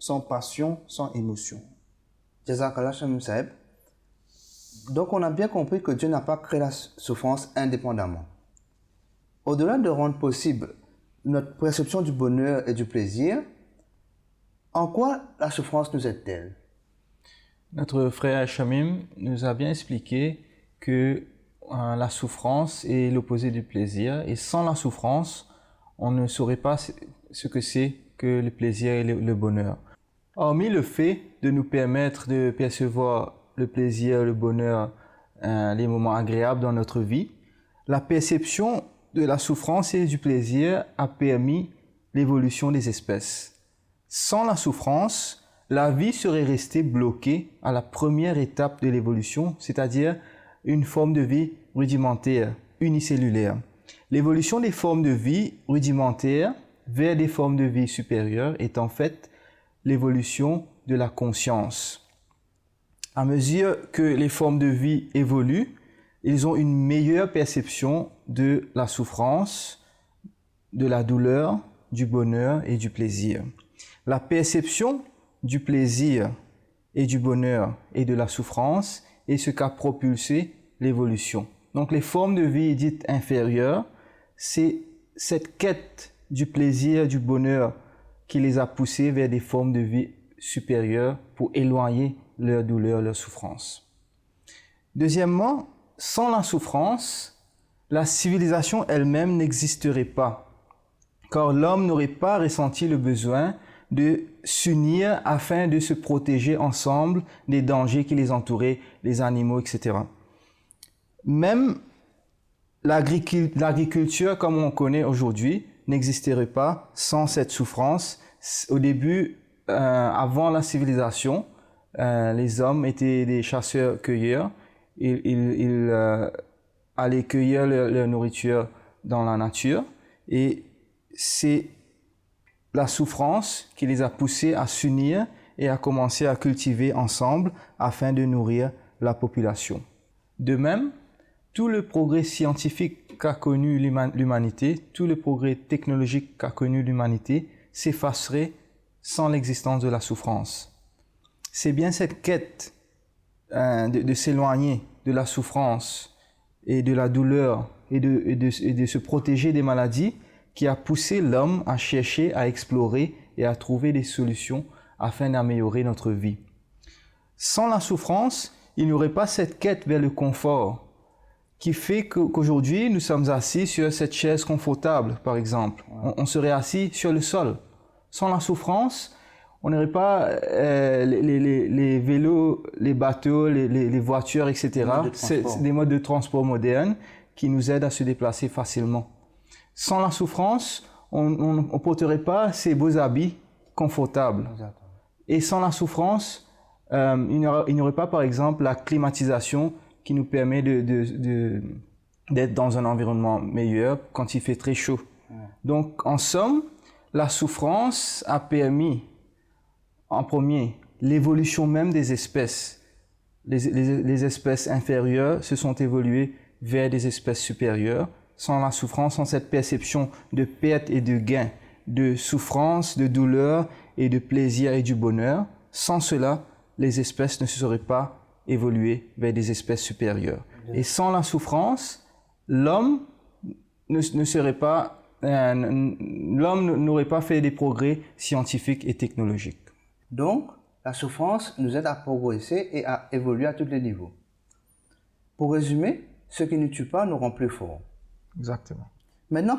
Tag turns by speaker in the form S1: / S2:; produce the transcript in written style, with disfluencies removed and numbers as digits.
S1: sans passion, sans émotion. Jazakallah Shamim Saeb. Donc on a bien compris que Dieu n'a pas créé la souffrance indépendamment. Au-delà de rendre possible notre perception du bonheur et du plaisir, en quoi la souffrance nous aide-t-elle?
S2: Notre frère Shamim nous a bien expliqué que la souffrance est l'opposé du plaisir, et sans la souffrance, on ne saurait pas ce que c'est que le plaisir et le bonheur. Hormis le fait de nous permettre de percevoir le plaisir, le bonheur, les moments agréables dans notre vie, la perception de la souffrance et du plaisir a permis l'évolution des espèces. Sans la souffrance, la vie serait restée bloquée à la première étape de l'évolution, c'est-à-dire une forme de vie rudimentaire, unicellulaire. L'évolution des formes de vie rudimentaires vers des formes de vie supérieures est en fait l'évolution de la conscience. À mesure que les formes de vie évoluent, ils ont une meilleure perception de la souffrance, de la douleur, du bonheur et du plaisir. La perception du plaisir et du bonheur et de la souffrance est ce qu'a propulsé l'évolution. Donc les formes de vie dites inférieures, c'est cette quête du plaisir, du bonheur qui les a poussés vers des formes de vie supérieures pour éloigner leur douleur, leur souffrance. Deuxièmement, sans la souffrance, la civilisation elle-même n'existerait pas, car l'homme n'aurait pas ressenti le besoin de s'unir afin de se protéger ensemble des dangers qui les entouraient, les animaux, etc. Même l'agriculture comme on connaît aujourd'hui n'existerait pas sans cette souffrance. Au début, avant la civilisation, les hommes étaient des chasseurs-cueilleurs. Ils allaient cueillir leur nourriture dans la nature, et c'est la souffrance qui les a poussés à s'unir et à commencer à cultiver ensemble afin de nourrir la population. De même, tout le progrès scientifique qu'a connu l'humanité, tout le progrès technologique qu'a connu l'humanité s'effacerait sans l'existence de la souffrance. C'est bien cette quête de s'éloigner de la souffrance et de la douleur et de se protéger des maladies qui a poussé l'homme à chercher, à explorer et à trouver des solutions afin d'améliorer notre vie. Sans la souffrance, il n'y aurait pas cette quête vers le confort qui fait qu'aujourd'hui, nous sommes assis sur cette chaise confortable, par exemple. On serait assis sur le sol. Sans la souffrance, on n'aurait pas les vélos, les bateaux, les voitures, etc. C'est des modes de transport modernes qui nous aident à se déplacer facilement. Sans la souffrance, on ne porterait pas ces beaux habits confortables.
S1: Exactement.
S2: Et sans la souffrance, il n'y aurait pas, par exemple, la climatisation qui nous permet d'être dans un environnement meilleur quand il fait très chaud. Donc, en somme, la souffrance a permis, en premier, l'évolution même des espèces. Les espèces inférieures se sont évoluées vers des espèces supérieures. Sans la souffrance, sans cette perception de perte et de gain, de souffrance, de douleur et de plaisir et du bonheur, sans cela, les espèces ne se seraient pas évoluées vers des espèces supérieures. Et sans la souffrance, l'homme n'aurait pas fait des progrès scientifiques et technologiques.
S1: Donc, la souffrance nous aide à progresser et à évoluer à tous les niveaux. Pour résumer, ce qui ne tue pas nous rend plus forts.
S2: Exactement.
S1: Maintenant,